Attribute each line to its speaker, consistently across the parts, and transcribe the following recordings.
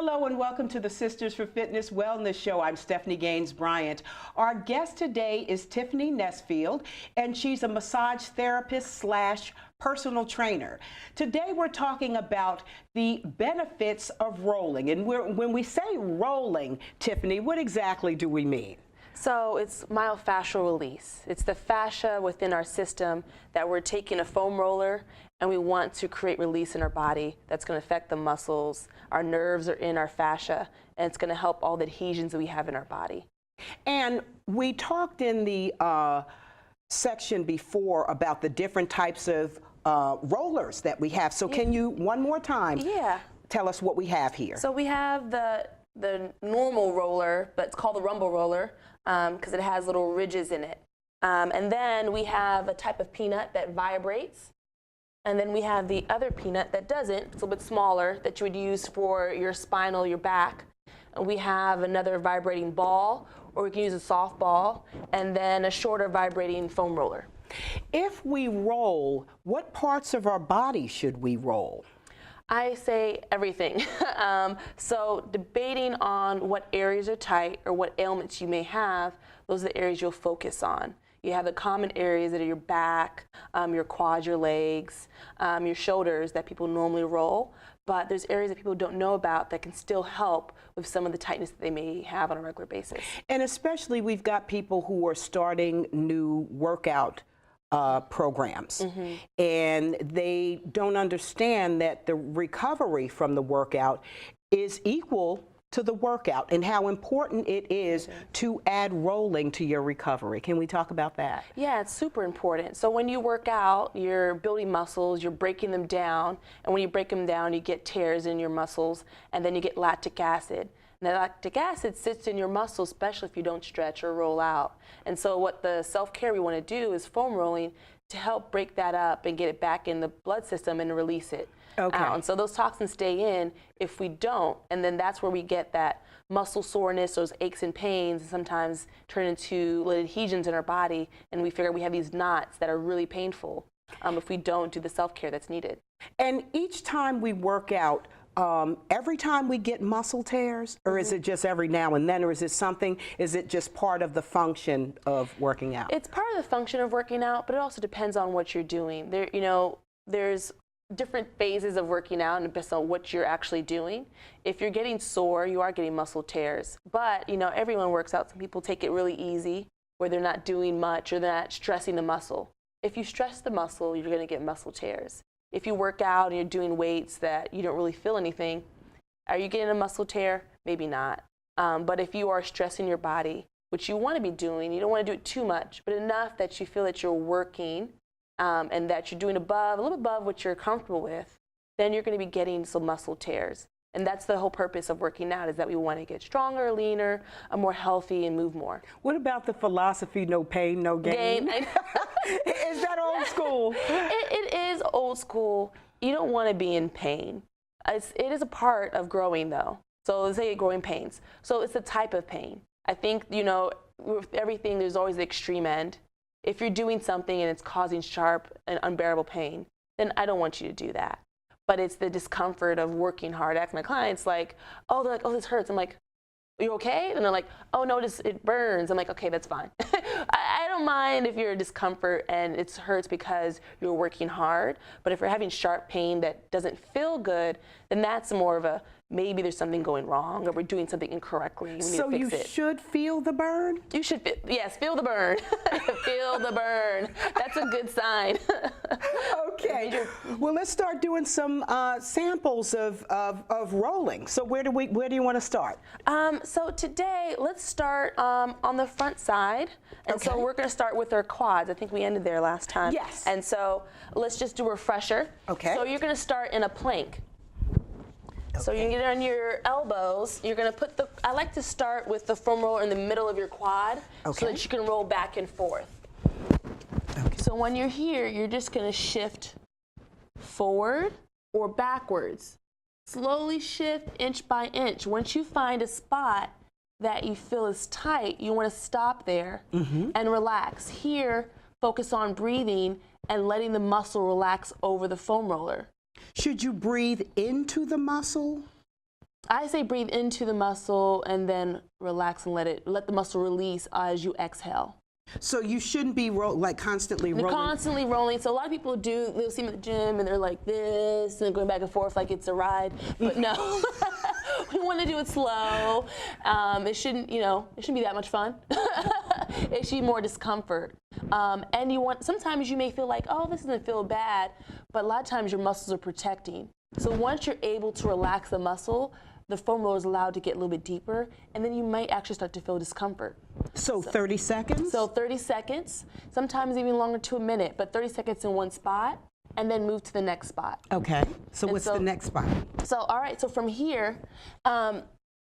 Speaker 1: Hello and welcome to the Sisters for Fitness Wellness Show. I'm Stephanie Gaines-Bryant. Our guest today is Tiffany Nesfield, and she's a massage therapist slash personal trainer. Today we're talking about the benefits of rolling. And when we say rolling, Tiffany, what exactly do we mean?
Speaker 2: So it's myofascial release. It's the fascia within our system that we're taking a foam roller and we want to create release in our body that's going to affect the muscles. Our nerves are in our fascia, and it's going to help all the adhesions that we have in our body.
Speaker 1: And we talked in the section before about the different types of rollers that we have. So can you, one more time, tell us what we have here?
Speaker 2: So we have the normal roller, but it's called the rumble roller because it has little ridges in it. And then we have a type of peanut that vibrates. And then we have the other peanut that doesn't. It's a little bit smaller that you would use for your spinal, your back. And we have another vibrating ball, or we can use a soft ball, and then a shorter vibrating foam roller.
Speaker 1: If we roll, what parts of our body should we roll?
Speaker 2: I say everything. So debating on what areas are tight or what ailments you may have, those are the areas you'll focus on. You have the common areas that are your back, your quads, your legs, your shoulders that people normally roll, but there's areas that people don't know about that can still help with some of the tightness that they may have on a regular basis.
Speaker 1: And especially we've got people who are starting new workout programs, and they don't understand that the recovery from the workout is equal to the workout and how important it is to add rolling to your recovery. Can we talk about that?
Speaker 2: Yeah, it's super important. So when you work out, you're building muscles, you're breaking them down, and when you break them down, you get tears in your muscles, and then you get lactic acid. And the lactic acid sits in your muscles, especially if you don't stretch or roll out. And so what the self-care we want to do is foam rolling to help break that up and get it back in the blood system and release it out. And so those toxins stay in if we don't, and then that's where we get that muscle soreness, those aches and pains, and sometimes turn into little adhesions in our body, and we figure we have these knots that are really painful if we don't do the self-care that's needed.
Speaker 1: And each time we work out, every time we get muscle tears, or is it just every now and then, or is it something, is it just part of the function of working out?
Speaker 2: It's part of the function of working out, but it also depends on what you're doing. There, you know, there's different phases of working out and based on what you're actually doing. If you're getting sore, you are getting muscle tears. But, you know, everyone works out. Some people take it really easy where they're not doing much or they're not stressing the muscle. If you stress the muscle, you're going to get muscle tears. If you work out and you're doing weights that you don't really feel anything, are you getting a muscle tear? Maybe not. But if you are stressing your body, which you want to be doing, you don't want to do it too much, but enough that you feel that you're working and that you're doing a little above what you're comfortable with, then you're going to be getting some muscle tears. And that's the whole purpose of working out, is that we want to get stronger, leaner, more healthy, and move more.
Speaker 1: What about the philosophy, no pain, no gain? Is that old school?
Speaker 2: It is old school. You don't want to be in pain. It is a part of growing, though. So let's say growing pains. So it's a type of pain. I think, you know, with everything, there's always the extreme end. If you're doing something and it's causing sharp and unbearable pain, then I don't want you to do that. But it's the discomfort of working hard. I ask my clients, like, oh, they're like, oh, this hurts. I'm like, are you okay? And they're like, oh, no, it burns. I'm like, okay, that's fine. I don't mind if you're a discomfort and it hurts because you're working hard. But if you're having sharp pain that doesn't feel good, then that's more of a, maybe there's something going wrong or we're doing something incorrectly. We need to fix it.
Speaker 1: So you should feel the burn?
Speaker 2: You should, yes, feel the burn. Feel the burn. That's a good sign.
Speaker 1: Okay. Well, let's start doing some samples of rolling. So where do you want to start?
Speaker 2: So today, let's start on the front side. And so we're going to start with our quads. I think we ended there last time.
Speaker 1: Yes.
Speaker 2: And so let's just do a refresher.
Speaker 1: Okay.
Speaker 2: So you're going to start in a plank. So you get on your elbows. You're going to put I like to start with the foam roller in the middle of your quad so that you can roll back and forth. So when you're here, you're just going to shift forward or backwards. Slowly shift inch by inch. Once you find a spot that you feel is tight, you want to stop there and relax. Here, focus on breathing and letting the muscle relax over the foam roller.
Speaker 1: Should you breathe into the muscle?
Speaker 2: I say breathe into the muscle and then relax and let the muscle release as you exhale.
Speaker 1: So you shouldn't be constantly
Speaker 2: They're
Speaker 1: rolling.
Speaker 2: constantly rolling. So a lot of people they'll see me at the gym and they're like this and going back and forth like it's a ride. But no, we want to do it slow. It shouldn't be that much fun. It should be more discomfort. And sometimes you may feel like, oh, this doesn't feel bad, but a lot of times your muscles are protecting. So once you're able to relax the muscle, the foam roller is allowed to get a little bit deeper, and then you might actually start to feel discomfort.
Speaker 1: So 30 seconds?
Speaker 2: So 30 seconds, sometimes even longer to a minute, but 30 seconds in one spot, and then move to the next spot.
Speaker 1: Okay, so what's the next spot?
Speaker 2: So, all right, so from here,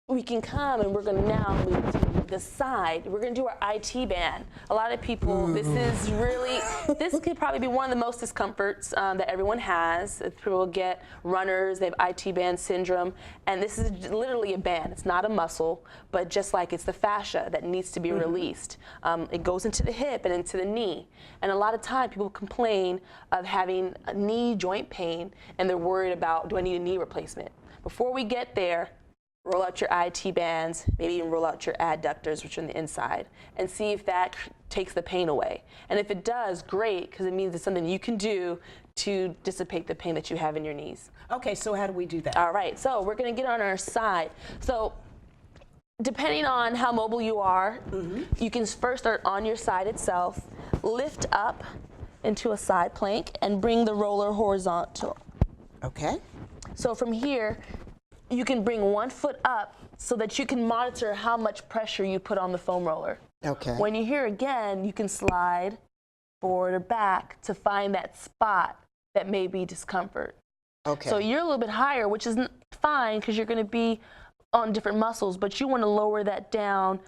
Speaker 2: we can come and we're gonna now move to the side. We're gonna do our IT band. A lot of people, this could probably be one of the most discomforts that everyone has. People get runners, they have IT band syndrome, and this is literally a band. It's not a muscle, but just like it's the fascia that needs to be released. It goes into the hip and into the knee. And a lot of time people complain of having a knee joint pain and they're worried about, do I need a knee replacement? Before we get there, roll out your IT bands, maybe even roll out your adductors, which are on the inside, and see if that takes the pain away. And if it does, great, because it means it's something you can do to dissipate the pain that you have in your knees.
Speaker 1: Okay, so how do we do that?
Speaker 2: All right, so we're gonna get on our side. So depending on how mobile you are, you can first start on your side itself, lift up into a side plank, and bring the roller horizontal.
Speaker 1: Okay.
Speaker 2: So from here, you can bring one foot up so that you can monitor how much pressure you put on the foam roller.
Speaker 1: Okay.
Speaker 2: When you're here again, you can slide forward or back to find that spot that may be discomfort.
Speaker 1: Okay.
Speaker 2: So you're a little bit higher, which is fine because you're going to be on different muscles, but you want to lower that down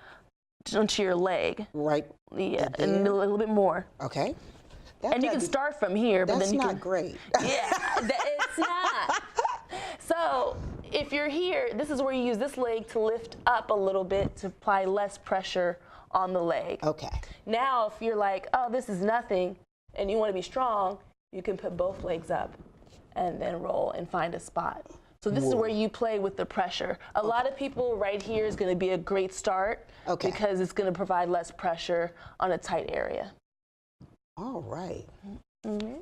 Speaker 2: onto your leg.
Speaker 1: Right.
Speaker 2: Yeah, and a little bit more.
Speaker 1: Okay.
Speaker 2: And you can start from here, but then you can.
Speaker 1: That's not great.
Speaker 2: Yeah, it's not. So if you're here, this is where you use this leg to lift up a little bit to apply less pressure on the leg.
Speaker 1: Okay.
Speaker 2: Now, if you're like, oh, this is nothing, and you want to be strong, you can put both legs up and then roll and find a spot. So this is where you play with the pressure. A lot of people right here is going to be a great start because it's going to provide less pressure on a tight area.
Speaker 1: All right.
Speaker 2: Mm-hmm.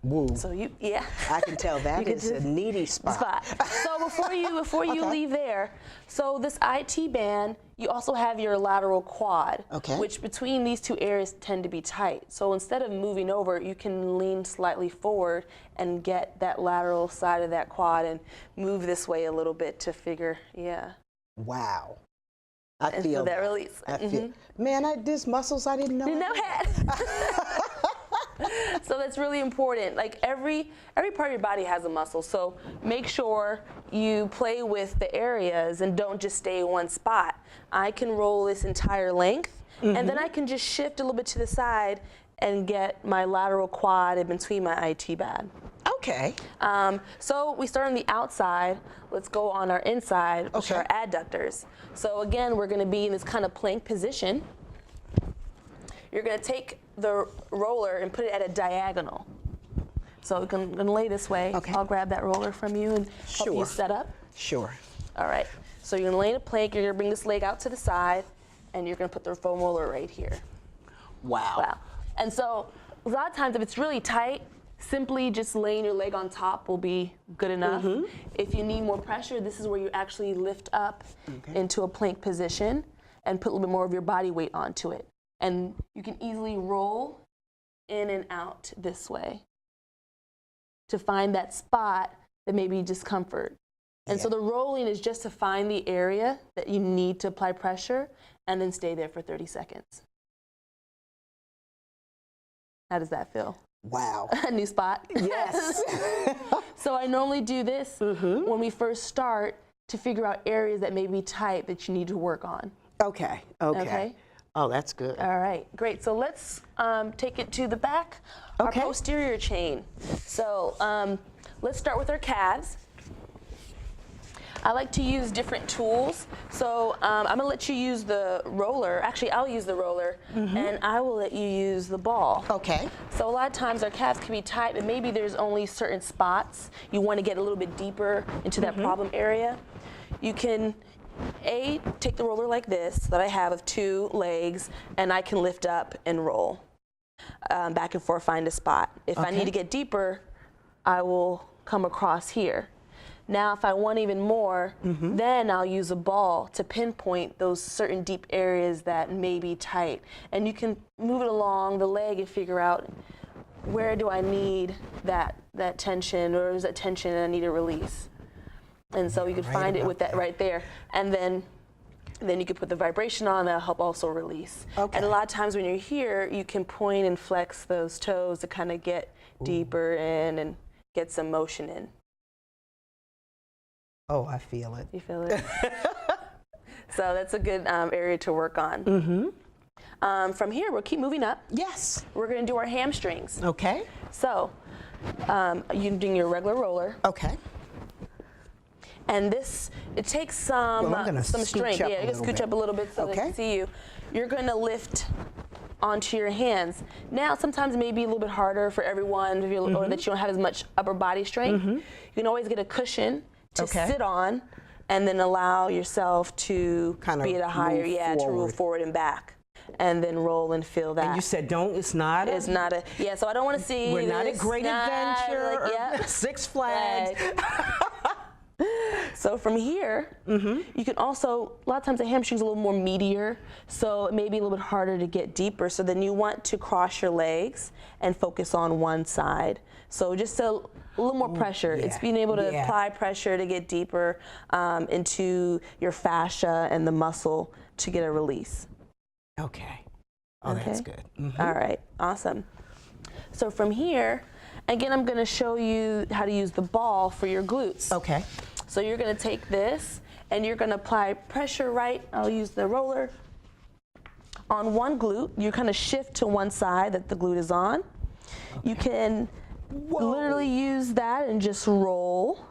Speaker 1: Woo.
Speaker 2: So
Speaker 1: I can tell that is a needy spot.
Speaker 2: So before you leave there, so this IT band, you also have your lateral quad, which between these two areas tend to be tight. So instead of moving over, you can lean slightly forward and get that lateral side of that quad and move this way a little bit to figure,
Speaker 1: Wow. I feel
Speaker 2: that release.
Speaker 1: I feel, man, there's muscles I didn't know.
Speaker 2: So that's really important. Like every part of your body has a muscle. So make sure you play with the areas and don't just stay in one spot. I can roll this entire length and then I can just shift a little bit to the side and get my lateral quad in between my IT band.
Speaker 1: Okay.
Speaker 2: So we start on the outside. Let's go on our inside, which are our adductors. So again, we're going to be in this kind of plank position. You're going to take the roller and put it at a diagonal. So I'm going to lay this way. I'll grab that roller from you and help you set up.
Speaker 1: Sure.
Speaker 2: All right. So you're going to lay in a plank. You're going to bring this leg out to the side, and you're going to put the foam roller right here.
Speaker 1: Wow.
Speaker 2: And so a lot of times if it's really tight, simply just laying your leg on top will be good enough. If you need more pressure, this is where you actually lift up into a plank position and put a little bit more of your body weight onto it. And you can easily roll in and out this way to find that spot that may be discomfort. And so the rolling is just to find the area that you need to apply pressure and then stay there for 30 seconds. How does that feel?
Speaker 1: Wow.
Speaker 2: A new spot?
Speaker 1: Yes.
Speaker 2: So I normally do this when we first start to figure out areas that may be tight that you need to work on.
Speaker 1: Okay. Oh, that's good.
Speaker 2: All right, great. So let's take it to the back, our posterior chain. So let's start with our calves. I like to use different tools. So I'm gonna let you use the roller. Actually, I'll use the roller, and I will let you use the ball.
Speaker 1: Okay.
Speaker 2: So a lot of times our calves can be tight, and maybe there's only certain spots you want to get a little bit deeper into that problem area. You can take the roller like this that I have of 2 legs, and I can lift up and roll back and forth, find a spot. If I need to get deeper, I will come across here. Now, if I want even more, then I'll use a ball to pinpoint those certain deep areas that may be tight. And you can move it along the leg and figure out, where do I need that tension, or is that tension and I need a release? And so you can find it with that right there. And then you can put the vibration on, that'll help also release. Okay. And a lot of times when you're here, you can point and flex those toes to kind of get deeper in and get some motion in.
Speaker 1: Oh, I feel it.
Speaker 2: You feel it? So that's a good area to work on. From here, we'll keep moving up.
Speaker 1: Yes.
Speaker 2: We're going to do our hamstrings.
Speaker 1: Okay.
Speaker 2: So you're doing your regular roller.
Speaker 1: Okay.
Speaker 2: And this, it takes some strength. Yeah, you can scooch up a little bit so they can see you. You're going to lift onto your hands. Now, sometimes it may be a little bit harder for everyone, or that you don't have as much upper body strength. You can always get a cushion to sit on, and then allow yourself to be at a higher, to move forward and back. And then roll and feel that.
Speaker 1: And you said it's not a,
Speaker 2: so I don't want to see.
Speaker 1: We're not a Great Adventure or Six Flags. So from here, you can also, a lot of times the hamstring's a little more meatier, so it may be a little bit harder to get deeper. So then you want to cross your legs and focus on one side. So just a little more pressure. It's being able to apply pressure to get deeper into your fascia and the muscle to get a release. Okay. Oh, that's good.
Speaker 2: All right, awesome. So from here, again, I'm going to show you how to use the ball for your glutes. Okay. So you're going to take this and you're going to apply pressure I'll use the roller on one glute. You kind of shift to one side that the glute is on. You can literally use that and just roll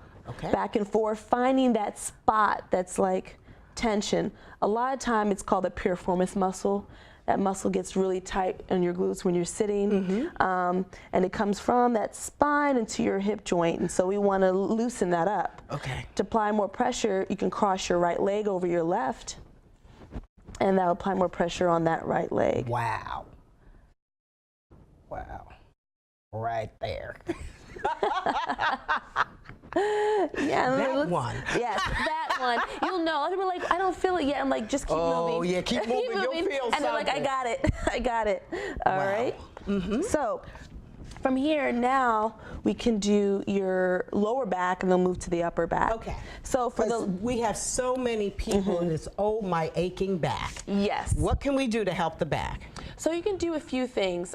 Speaker 2: back and forth, finding that spot that's like tension. A lot of time it's called the piriformis muscle. That muscle gets really tight on your glutes when you're sitting, and it comes from that spine into your hip joint, and so we want to loosen that up. Okay. To apply more pressure, you can cross your right leg over your left, and that'll apply more pressure on that right leg.
Speaker 1: Wow. Wow. Right there.
Speaker 2: That
Speaker 1: one.
Speaker 2: Yes, that one. You'll know. People are like, I don't feel it yet. I'm like, just keep moving.
Speaker 1: Oh, yeah, keep moving. You'll feel something.
Speaker 2: And they're like, I got it. I got it. All right. So from here, now we can do your lower back and then move to the upper back. Okay. So
Speaker 1: we have so many people in this, my aching back.
Speaker 2: Yes.
Speaker 1: What can we do to help the back?
Speaker 2: So you can do a few things.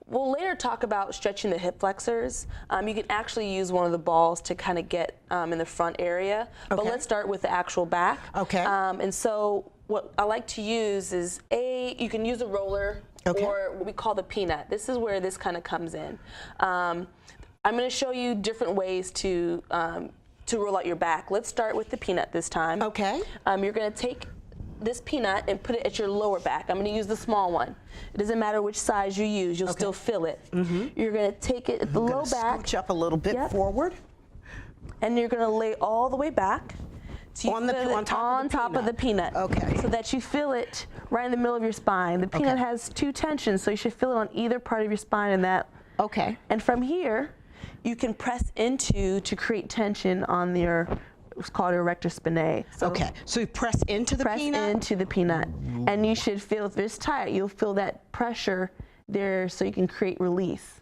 Speaker 2: We'll later talk about stretching the hip flexors. You can actually use one of the balls to kind of get in the front area. But let's start with the actual back. Okay. And so what I like to use is you can use a roller or what we call the peanut. This is where this kind of comes in. I'm going to show you different ways to roll out your back. Let's start with the peanut this time. Okay. You're going to take this peanut and put it at your lower back. I'm going to use the small one. It doesn't matter which size you use, you'll still feel it. You're going to take it at the low back.
Speaker 1: Scooch up a little bit forward.
Speaker 2: And you're going to lay all the way back. So on top of the peanut. Okay. So that you feel it right in the middle of your spine. The peanut has 2 tensions, so you should feel it on either part of your spine and that. Okay. And from here, you can press into to create tension on your, it's called erector spinae. So
Speaker 1: so you press into the peanut?
Speaker 2: Press into the peanut. And you should feel, if it's tight, you'll feel that pressure there so you can create release.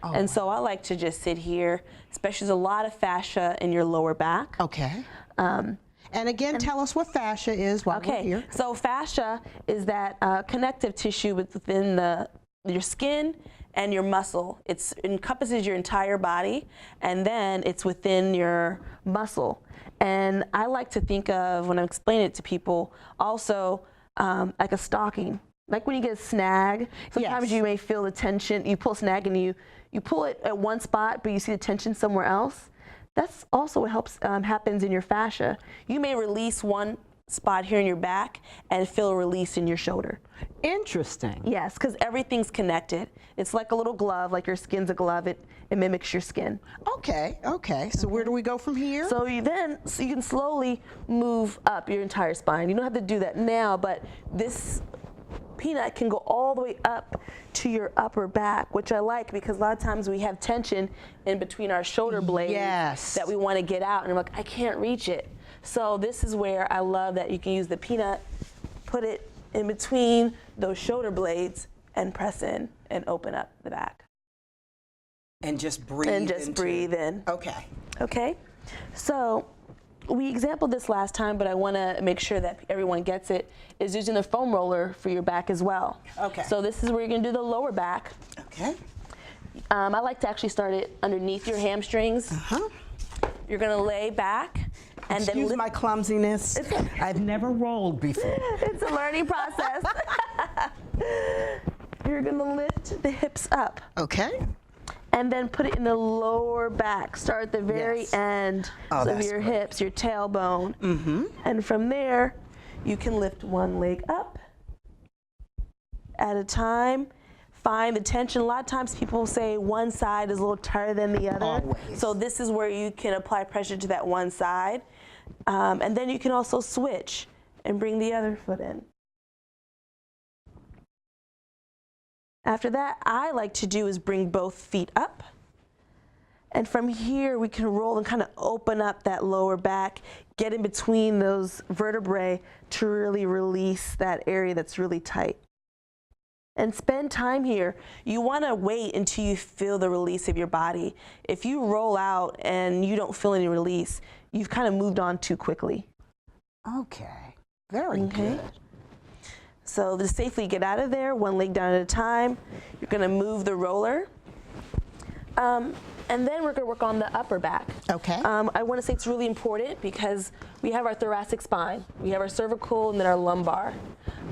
Speaker 2: And so I like to just sit here, especially there's a lot of fascia in your lower back. Okay.
Speaker 1: And again, tell us what fascia is while we're here.
Speaker 2: So fascia is that connective tissue within your skin and your muscle. It encompasses your entire body, and then it's within your muscle. And I like to think of, when I explain it to people, also like a stocking. Like when you get a snag, sometimes you may feel the tension. You pull a snag and you pull it at one spot, but you see the tension somewhere else. That's also what helps happens in your fascia. You may release one spot here in your back and feel a release in your shoulder.
Speaker 1: Interesting.
Speaker 2: Yes, because everything's connected. It's like a little glove, like your skin's a glove. It mimics your skin.
Speaker 1: Okay, okay. So where do we go from here?
Speaker 2: So you can slowly move up your entire spine. You don't have to do that now, but this peanut can go all the way up to your upper back, which I like because a lot of times we have tension in between our shoulder blades that we want to get out, and I'm like, I can't reach it. So this is where I love that you can use the peanut, put it in between those shoulder blades, and press in and open up the back.
Speaker 1: And just breathe.
Speaker 2: And just breathe in.
Speaker 1: Okay.
Speaker 2: Okay. So we exampled this last time, but I want to make sure that everyone gets it, is using the foam roller for your back as well.
Speaker 1: Okay.
Speaker 2: So this is where you're going to do the lower back.
Speaker 1: Okay.
Speaker 2: I like to actually start it underneath your hamstrings. You're going to lay back. And
Speaker 1: Excuse
Speaker 2: then
Speaker 1: my clumsiness. I've never rolled before.
Speaker 2: It's a learning process. You're going to lift the hips up.
Speaker 1: Okay.
Speaker 2: And then put it in the lower back. Start at the very end of your hips, your tailbone. And from there, you can lift one leg up at a time. Find the tension. A lot of times people say one side is a little tighter than the other.
Speaker 1: Always.
Speaker 2: So this is where you can apply pressure to that one side. And then you can also switch and bring the other foot in. After that, I like to do is bring both feet up. And from here, we can roll and kind of open up that lower back, get in between those vertebrae to really release that area that's really tight. And spend time here. You want to wait until you feel the release of your body. If you roll out and you don't feel any release, you've kind of moved on too quickly.
Speaker 1: Okay. Very good.
Speaker 2: So to safely get out of there, one leg down at a time, you're going to move the roller. And then we're going to work on the upper back.
Speaker 1: Okay.
Speaker 2: I want to say it's really important because we have our thoracic spine, we have our cervical, and then our lumbar.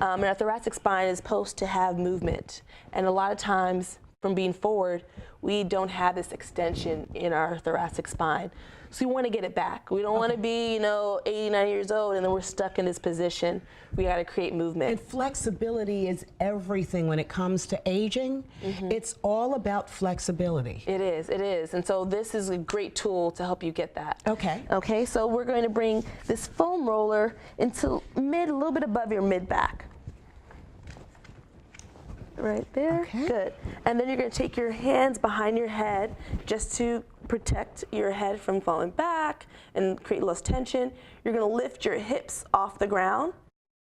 Speaker 2: And our thoracic spine is supposed to have movement. And a lot of times, from being forward, we don't have this extension in our thoracic spine. So we want to get it back. We don't want to be, 89 years old and then we're stuck in this position. We got to create movement.
Speaker 1: And flexibility is everything when it comes to aging. It's all about flexibility.
Speaker 2: It is, it is. And so this is a great tool to help you get that.
Speaker 1: Okay.
Speaker 2: Okay, so we're going to bring this foam roller into a little bit above your mid back. Right there.
Speaker 1: Okay.
Speaker 2: Good. And then you're going to take your hands behind your head just to protect your head from falling back and create less tension. You're going to lift your hips off the ground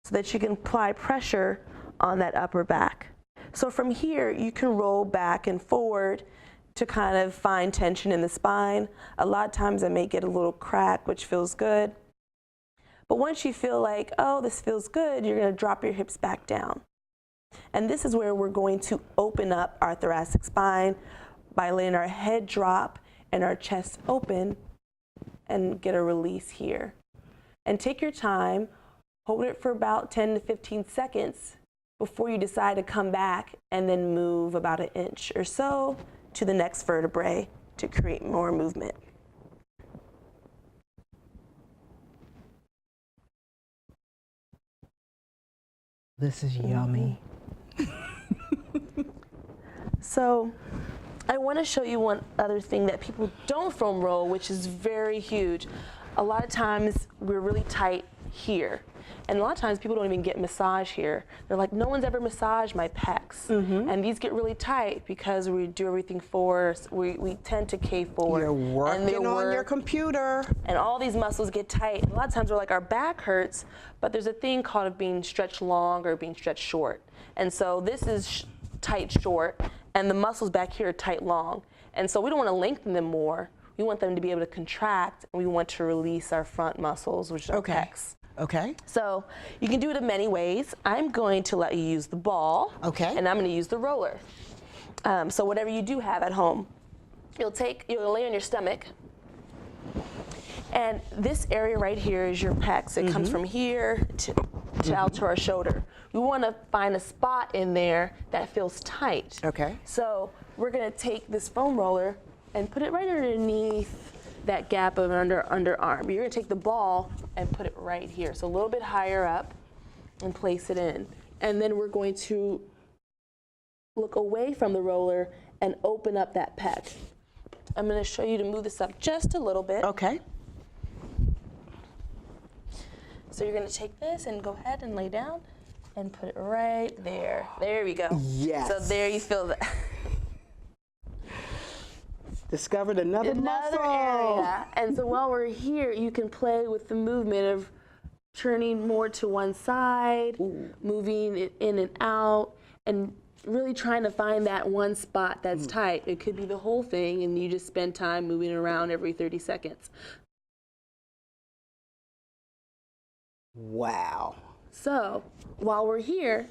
Speaker 2: so that you can apply pressure on that upper back. So from here, you can roll back and forward to kind of find tension in the spine. A lot of times I may get a little crack, which feels good. But once you feel like, oh, this feels good, you're going to drop your hips back down. And this is where we're going to open up our thoracic spine by letting our head drop and our chest open and get a release here. And take your time, hold it for about 10 to 15 seconds before you decide to come back and then move about an inch or so to the next vertebrae to create more movement.
Speaker 1: This is yummy.
Speaker 2: So I want to show you one other thing that people don't foam roll, which is very huge. A lot of times we're really tight here. And a lot of times people don't even get massage here. They're like, no one's ever massaged my pecs. And these get really tight because we do everything forward. We tend to cave forward.
Speaker 1: You're working on your computer.
Speaker 2: And all these muscles get tight. A lot of times we're like, our back hurts, but there's a thing called being stretched long or being stretched short. And so this is tight short, and the muscles back here are tight long. And so we don't want to lengthen them more. We want them to be able to contract, and we want to release our front muscles, which are pecs.
Speaker 1: Okay.
Speaker 2: So you can do it in many ways. I'm going to let you use the ball.
Speaker 1: Okay.
Speaker 2: And I'm going to use the roller. So whatever you do have at home, you'll lay on your stomach. And this area right here is your pecs. It comes from here to out to our shoulder. We want to find a spot in there that feels tight.
Speaker 1: Okay.
Speaker 2: So we're going to take this foam roller and put it right underneath that gap of an underarm. You're gonna take the ball and put it right here. So a little bit higher up and place it in. And then we're going to look away from the roller and open up that pec. I'm gonna show you to move this up just a little bit.
Speaker 1: Okay.
Speaker 2: So you're gonna take this and go ahead and lay down and put it right there. There we go.
Speaker 1: Yes.
Speaker 2: So there you feel that.
Speaker 1: Discovered another muscle.
Speaker 2: Area. And so while we're here, you can play with the movement of turning more to one side, moving it in and out, and really trying to find that one spot that's tight. It could be the whole thing, and you just spend time moving around every 30 seconds.
Speaker 1: Wow.
Speaker 2: So while we're here,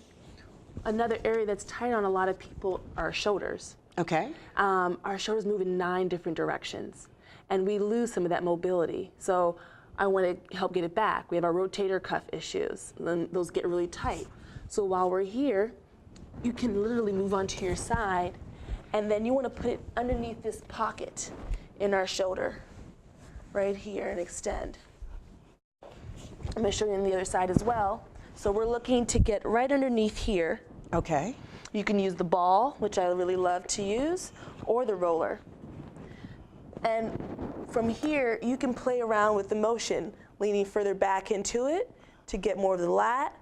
Speaker 2: another area that's tight on a lot of people are shoulders.
Speaker 1: Okay.
Speaker 2: Our shoulders move in 9 different directions, and we lose some of that mobility. So I want to help get it back. We have our rotator cuff issues, and then those get really tight. So while we're here, you can literally move onto your side, and then you want to put it underneath this pocket in our shoulder, right here, and extend. I'm going to show you on the other side as well. So we're looking to get right underneath here.
Speaker 1: Okay.
Speaker 2: You can use the ball, which I really love to use, or the roller. And from here, you can play around with the motion, leaning further back into it to get more of the lat,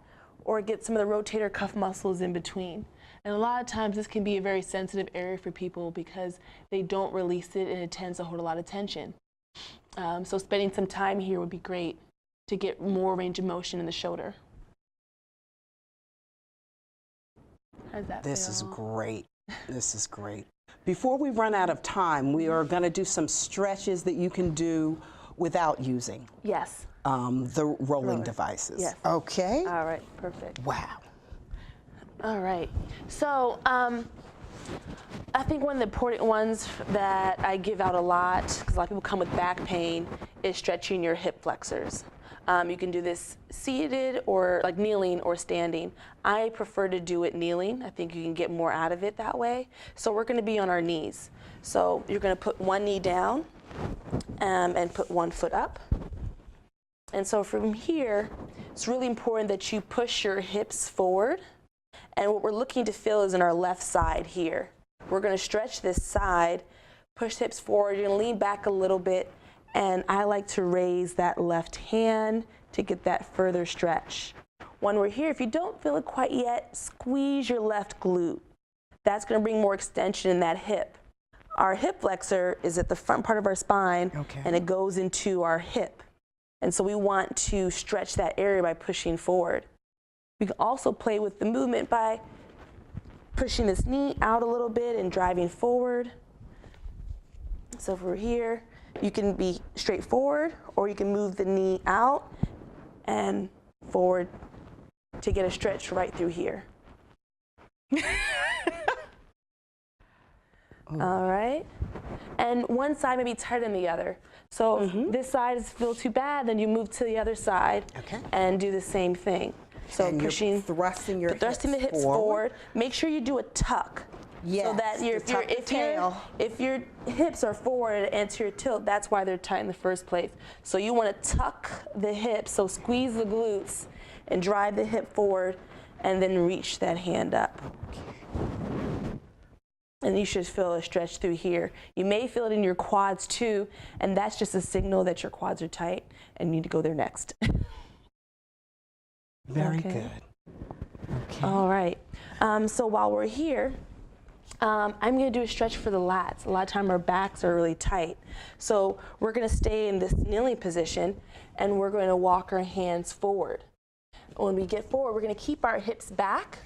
Speaker 2: or get some of the rotator cuff muscles in between. And a lot of times this can be a very sensitive area for people because they don't release it and it tends to hold a lot of tension. So spending some time here would be great to get more range of motion in the shoulder. How's that
Speaker 1: This
Speaker 2: feel?
Speaker 1: is great. This is great. Before we run out of time, we are going to do some stretches that you can do without using
Speaker 2: Yes.
Speaker 1: the rolling devices.
Speaker 2: Yes.
Speaker 1: Okay.
Speaker 2: All right, perfect.
Speaker 1: Wow.
Speaker 2: All right. So I think one of the important ones that I give out a lot, because a lot of people come with back pain, is stretching your hip flexors. You can do this seated or like kneeling or standing. I prefer to do it kneeling. I think you can get more out of it that way. So we're going to be on our knees. So you're going to put one knee down and put one foot up. And so from here, it's really important that you push your hips forward. And what we're looking to feel is in our left side here. We're going to stretch this side, push hips forward. You're going to lean back a little bit. And I like to raise that left hand to get that further stretch. When we're here, if you don't feel it quite yet, squeeze your left glute. That's going to bring more extension in that hip. Our hip flexor is at the front part of our spine, and it goes into our hip. And so we want to stretch that area by pushing forward. We can also play with the movement by pushing this knee out a little bit and driving forward. So if we're here, you can be straight forward, or you can move the knee out and forward to get a stretch right through here. All right. And one side may be tighter than the other. So if this side is feel too bad, then you move to the other side and do the same thing. So
Speaker 1: and
Speaker 2: pushing,
Speaker 1: you're thrusting the
Speaker 2: hips forward. Make sure you do a tuck.
Speaker 1: Yes,
Speaker 2: so that if your hips are forward and to your tilt, that's why they're tight in the first place. So you want to tuck the hips, so squeeze the glutes and drive the hip forward and then reach that hand up. And you should feel a stretch through here. You may feel it in your quads too, and that's just a signal that your quads are tight and you need to go there next.
Speaker 1: Very good. Okay.
Speaker 2: All right. So while we're here, I'm going to do a stretch for the lats. A lot of time our backs are really tight. So we're going to stay in this kneeling position, and we're going to walk our hands forward. When we get forward, we're going to keep our hips back,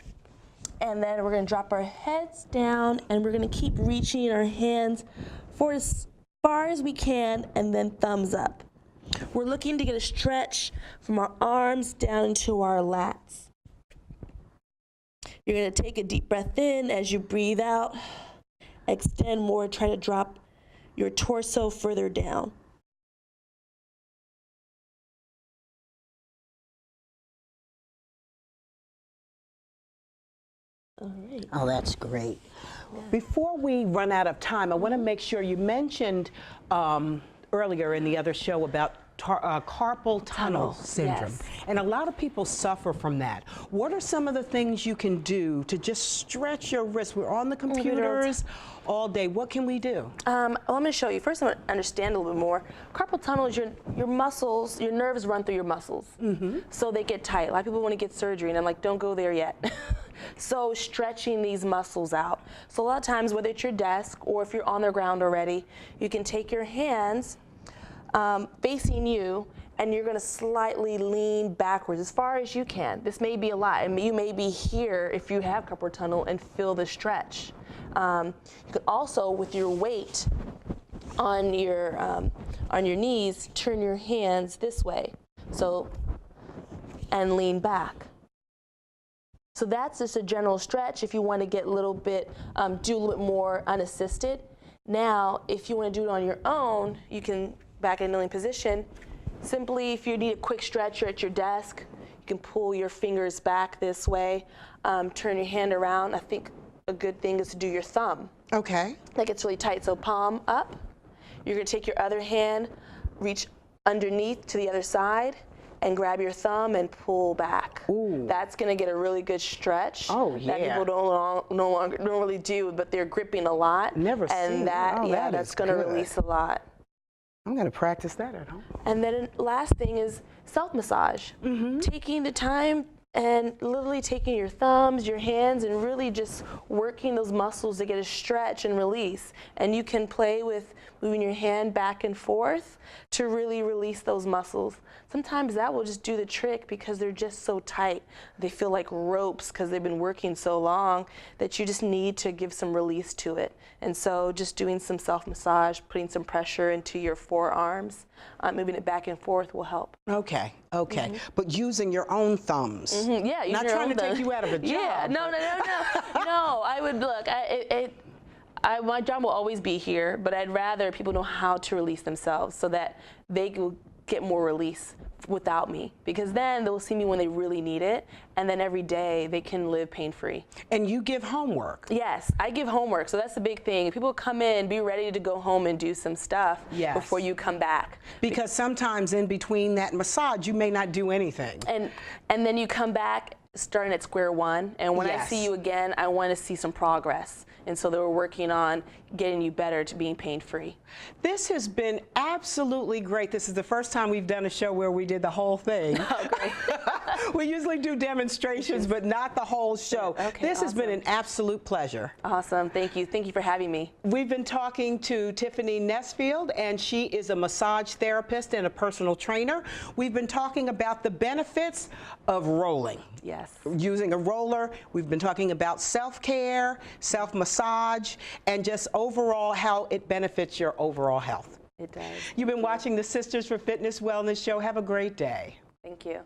Speaker 2: and then we're going to drop our heads down, and we're going to keep reaching our hands forward as far as we can, and then thumbs up. We're looking to get a stretch from our arms down into our lats. You're going to take a deep breath in. As you breathe out, extend more, try to drop your torso further down. All right.
Speaker 1: Oh, that's great. Yeah. Before we run out of time, I want to make sure you mentioned earlier in the other show about carpal tunnel syndrome.
Speaker 2: Yes.
Speaker 1: And a lot of people suffer from that. What are some of the things you can do to just stretch your wrists? We're on the computers all day. What can we do?
Speaker 2: Well, I'm going to show you. First, I'm going to understand a little bit more. Carpal tunnel is your muscles, your nerves run through your muscles. So they get tight. A lot of people want to get surgery, and I'm like, don't go there yet. So stretching these muscles out. So a lot of times, whether it's your desk or if you're on the ground already, you can take your hands facing you, and you're going to slightly lean backwards as far as you can. This may be a lot, and you may be here if you have carpal tunnel and feel the stretch. You could also, with your weight on your knees, turn your hands this way, so, and lean back. So that's just a general stretch if you want to get a little bit, do a little bit more unassisted. Now, if you want to do it on your own, you can back in kneeling position. Simply, if you need a quick stretch, you're at your desk, you can pull your fingers back this way, turn your hand around. I think a good thing is to do your thumb.
Speaker 1: Okay.
Speaker 2: That gets really tight, so palm up. You're going to take your other hand, reach underneath to the other side, and grab your thumb and pull back.
Speaker 1: Ooh.
Speaker 2: That's going to get a really good stretch.
Speaker 1: Oh, yeah.
Speaker 2: That people don't really do, but they're gripping a lot.
Speaker 1: Never
Speaker 2: and
Speaker 1: seen
Speaker 2: that.
Speaker 1: Oh,
Speaker 2: Yeah,
Speaker 1: that
Speaker 2: that's
Speaker 1: is
Speaker 2: going to
Speaker 1: good.
Speaker 2: release a lot.
Speaker 1: I'm going to practice that at home.
Speaker 2: And then last thing is self-massage. Taking the time and literally taking your thumbs, your hands, and really just working those muscles to get a stretch and release. And you can play with moving your hand back and forth to really release those muscles. Sometimes that will just do the trick because they're just so tight. They feel like ropes because they've been working so long that you just need to give some release to it. And so just doing some self-massage, putting some pressure into your forearms, moving it back and forth will help.
Speaker 1: Okay, okay. But using your own thumbs.
Speaker 2: Yeah, using
Speaker 1: Not
Speaker 2: your
Speaker 1: trying
Speaker 2: own
Speaker 1: to take you out of a job.
Speaker 2: Yeah, no. No, I would look. My job will always be here, but I'd rather people know how to release themselves so that they will get more release without me, because then they'll see me when they really need it, and then every day they can live pain-free.
Speaker 1: And you give homework.
Speaker 2: Yes, I give homework, so that's the big thing. People come in, be ready to go home and do some stuff before you come back.
Speaker 1: Because sometimes in between that massage, you may not do anything.
Speaker 2: And then you come back starting at square one, and when I see you again, I want to see some progress. And so they were working on getting you better to being pain-free.
Speaker 1: This has been absolutely great. This is the first time we've done a show where we did the whole thing.
Speaker 2: Oh, great.
Speaker 1: We usually do demonstrations, but not the whole show.
Speaker 2: Okay,
Speaker 1: this has been an absolute pleasure.
Speaker 2: Awesome. Thank you. Thank you for having me.
Speaker 1: We've been talking to Tiffany Nesfield, and she is a massage therapist and a personal trainer. We've been talking about the benefits of rolling.
Speaker 2: Yes.
Speaker 1: Using a roller. We've been talking about self-care, self-massage, and just overall how it benefits your overall health.
Speaker 2: It does.
Speaker 1: You've been watching the Sisters for Fitness Wellness Show. Have a great day.
Speaker 2: Thank you.